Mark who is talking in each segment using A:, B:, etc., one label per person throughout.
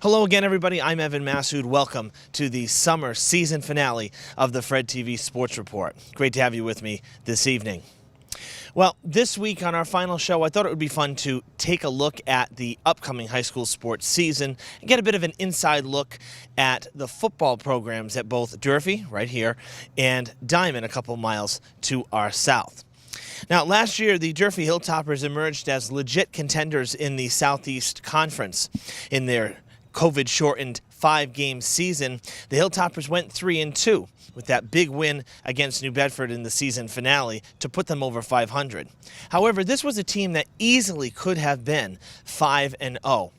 A: Hello again, everybody. I'm Evan Massoud. Welcome to the summer season finale of the Fred TV Sports Report. Great to have you with me this evening. Well, this week on our final show, I thought it would be fun to take a look at the upcoming high school sports season and get a bit of an inside look at the football programs at both Durfee, right here, and Diamond, a couple miles to our south. Now, last year, the Durfee Hilltoppers emerged as legit contenders in the Southeast Conference. In their COVID-shortened 5-game season, the Hilltoppers went 3-2 with that big win against New Bedford in the season finale to put them over 500. However, this was a team that easily could have been 5-0.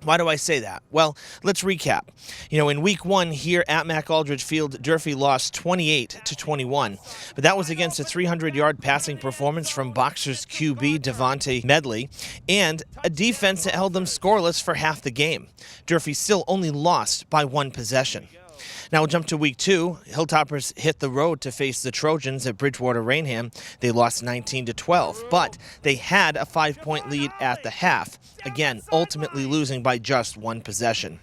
A: Why do I say that? Well, let's recap. In week 1 here at McAldrich Field, Durfee lost 28-21, but that was against a 300-yard passing performance from Boxers QB Devontae Medley and a defense that held them scoreless for half the game. Durfee still only lost by 1 possession. Now we'll jump to week 2. Hilltoppers hit the road to face the Trojans at Bridgewater Rainham. They lost 19-12, but they had a 5-point lead at the half, again, ultimately losing by just 1 possession.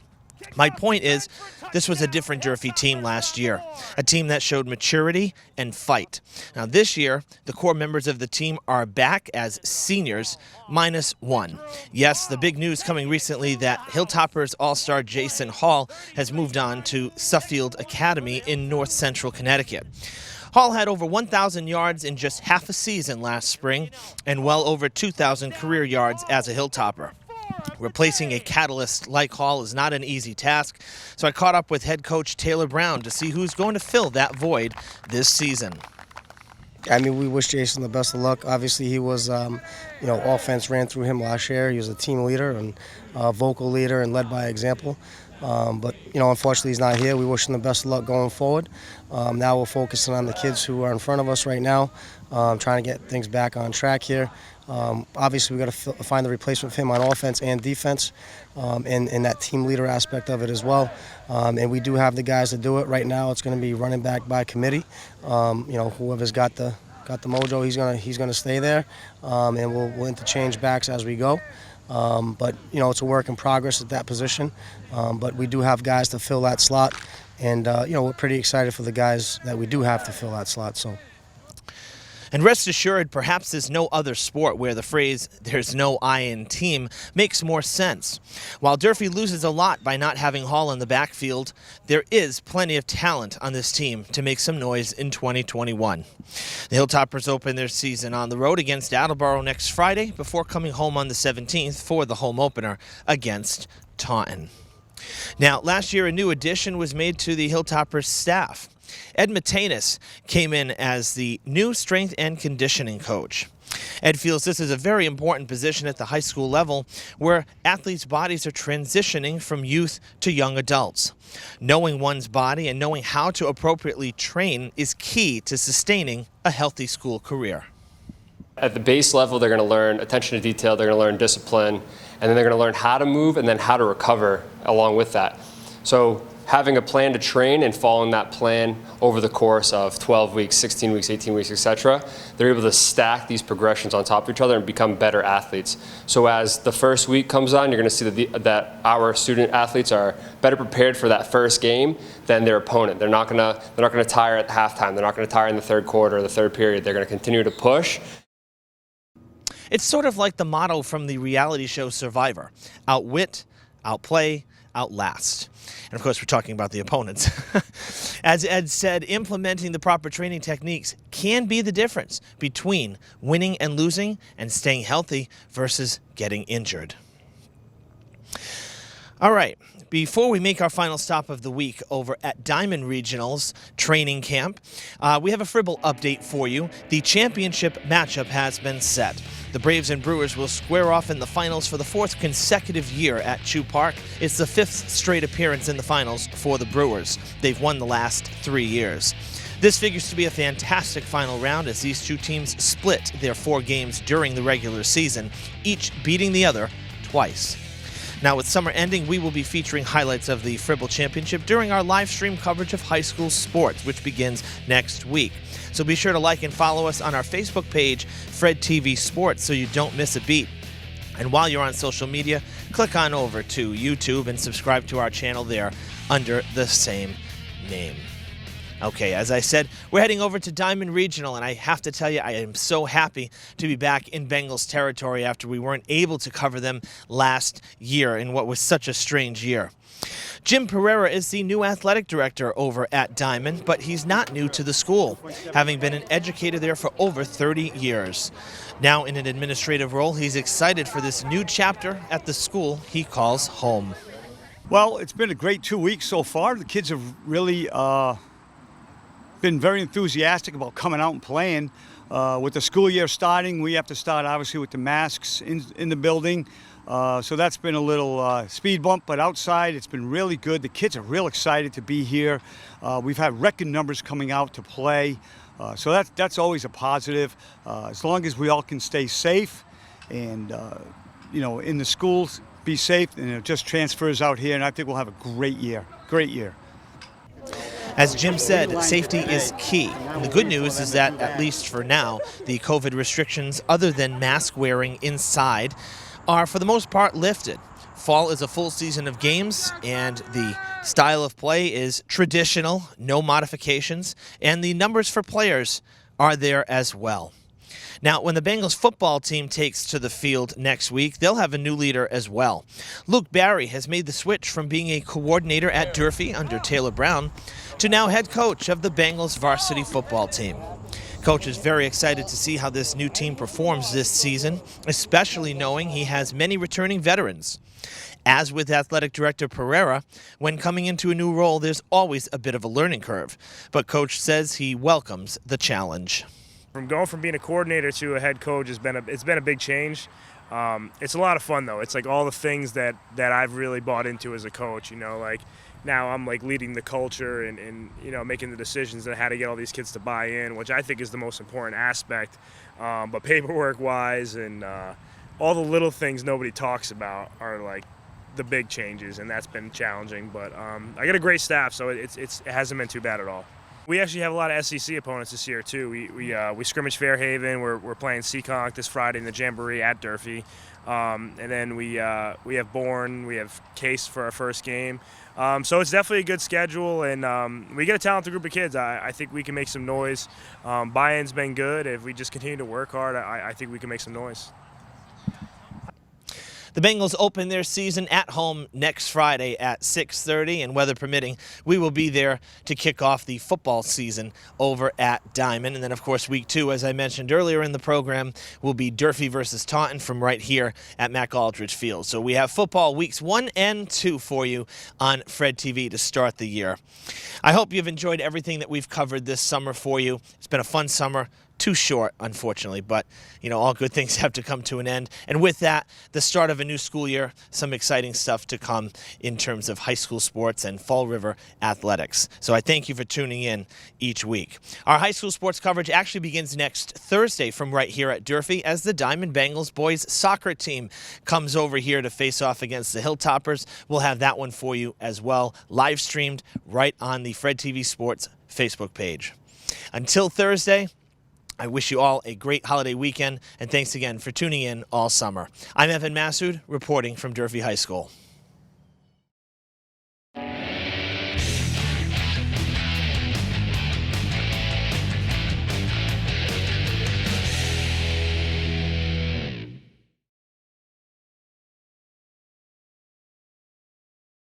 A: My point is, this was a different Durfee team last year, a team that showed maturity and fight. Now this year, the core members of the team are back as seniors, -1. Yes, the big news coming recently that Hilltoppers All-Star Jason Hall has moved on to Suffield Academy in North Central Connecticut. Hall had over 1,000 yards in just half a season last spring and well over 2,000 career yards as a Hilltopper. Replacing a catalyst like Hall is not an easy task, so I caught up with head coach Taylor Brown to see who's going to fill that void this season.
B: We wish Jason the best of luck. Obviously, he was, offense ran through him last year. He was a team leader and vocal leader and led by example. But unfortunately, he's not here. We wish him the best of luck going forward. Now we're focusing on the kids who are in front of us right now, trying to get things back on track here. Obviously, we've got to find the replacement for him on offense and defense, and that team leader aspect of it as well. And we do have the guys to do it. Right now, it's going to be running back by committee. Whoever's got the mojo, he's gonna stay there, and we'll interchange backs as we go. But it's a work in progress at that position. But we do have guys to fill that slot, and we're pretty excited for the guys that we do have to fill that slot. So.
A: And rest assured, perhaps there's no other sport where the phrase, "there's no I in team," makes more sense. While Durfee loses a lot by not having Hall in the backfield, there is plenty of talent on this team to make some noise in 2021. The Hilltoppers open their season on the road against Attleboro next Friday before coming home on the 17th for the home opener against Taunton. Now, last year a new addition was made to the Hilltoppers staff. Ed Matenis came in as the new strength and conditioning coach. Ed feels this is a very important position at the high school level where athletes' bodies are transitioning from youth to young adults. Knowing one's body and knowing how to appropriately train is key to sustaining a healthy school career.
C: At the base level, they're going to learn attention to detail, they're going to learn discipline, and then they're going to learn how to move and then how to recover along with that. So having a plan to train and following that plan over the course of 12 weeks, 16 weeks, 18 weeks, etc., they're able to stack these progressions on top of each other and become better athletes. So as the first week comes on, you're going to see that our student athletes are better prepared for that first game than their opponent. They're not going to tire at halftime. They're not going to tire in the third quarter or the third period. They're going to continue to push.
A: It's sort of like the motto from the reality show Survivor: outwit, outplay, outlast. And of course, we're talking about the opponents. As Ed said, implementing the proper training techniques can be the difference between winning and losing and staying healthy versus getting injured. All right, before we make our final stop of the week over at Diamond Regionals training camp, we have a Fribble update for you. The championship matchup has been set. The Braves and Brewers will square off in the finals for the 4th consecutive year at Chew Park. It's the 5th straight appearance in the finals for the Brewers. They've won the last 3 years. This figures to be a fantastic final round as these two teams split their 4 games during the regular season, each beating the other twice. Now, with summer ending, we will be featuring highlights of the Fribble Championship during our live stream coverage of high school sports, which begins next week. So be sure to like and follow us on our Facebook page, Fred TV Sports, so you don't miss a beat. And while you're on social media, click on over to YouTube and subscribe to our channel there under the same name. Okay, as I said, we're heading over to Diamond Regional, and I have to tell you, I am so happy to be back in Bengals territory after we weren't able to cover them last year in what was such a strange year. Jim Pereira is the new athletic director over at Diamond, but he's not new to the school, having been an educator there for over 30 years. Now in an administrative role, he's excited for this new chapter at the school he calls home.
D: Well, it's been a great 2 weeks so far. The kids have really been very enthusiastic about coming out and playing. With the school year starting, we have to start obviously with the masks in the building. So that's been a little speed bump, but outside it's been really good. The kids are real excited to be here. We've had record numbers coming out to play. So that's always a positive. As long as we all can stay safe and, in the schools, be safe, and it just transfers out here, and I think we'll have a great year. Great year.
A: As Jim said, safety is key. And the good news is that, at least for now, the COVID restrictions, other than mask wearing inside, are for the most part lifted. Fall is a full season of games, and the style of play is traditional, no modifications, and the numbers for players are there as well. Now, when the Bengals football team takes to the field next week, they'll have a new leader as well. Luke Barry has made the switch from being a coordinator at Durfee under Taylor Brown to now head coach of the Bengals varsity football team. Coach is very excited to see how this new team performs this season, especially knowing he has many returning veterans. As with athletic director Pereira, when coming into a new role, there's always a bit of a learning curve. But Coach says he welcomes the challenge.
E: From going from being a coordinator to a head coach it's been a big change. It's a lot of fun though. It's like all the things that I've really bought into as a coach. Like now I'm like leading the culture and making the decisions on how to get all these kids to buy in, which I think is the most important aspect. But paperwork wise and all the little things nobody talks about are like the big changes, and that's been challenging. But I got a great staff, so it hasn't been too bad at all. We actually have a lot of SEC opponents this year too. We scrimmage Fairhaven. We're playing Seekonk this Friday in the Jamboree at Durfee, and then we have Bourne. We have Case for our first game. So it's definitely a good schedule, and we get a talented group of kids. I think we can make some noise. Buy-in's been good. If we just continue to work hard, I think we can make some noise.
A: The Bengals open their season at home next Friday at 6:30, and weather permitting, we will be there to kick off the football season over at Diamond. And then, of course, week 2, as I mentioned earlier in the program, will be Durfee versus Taunton from right here at Mac Aldridge Field. So we have football weeks 1 and 2 for you on Fred TV to start the year. I hope you've enjoyed everything that we've covered this summer for you. It's been a fun summer. Too short, unfortunately, but all good things have to come to an end. And with that, the start of a new school year, some exciting stuff to come in terms of high school sports and Fall River athletics. So I thank you for tuning in each week. Our high school sports coverage actually begins next Thursday from right here at Durfee as the Diamond Bengals boys soccer team comes over here to face off against the Hilltoppers. We'll have that one for you as well, live streamed right on the Fred TV Sports Facebook page. Until Thursday, I wish you all a great holiday weekend, and thanks again for tuning in all summer. I'm Evan Massoud, reporting from Durfee High School.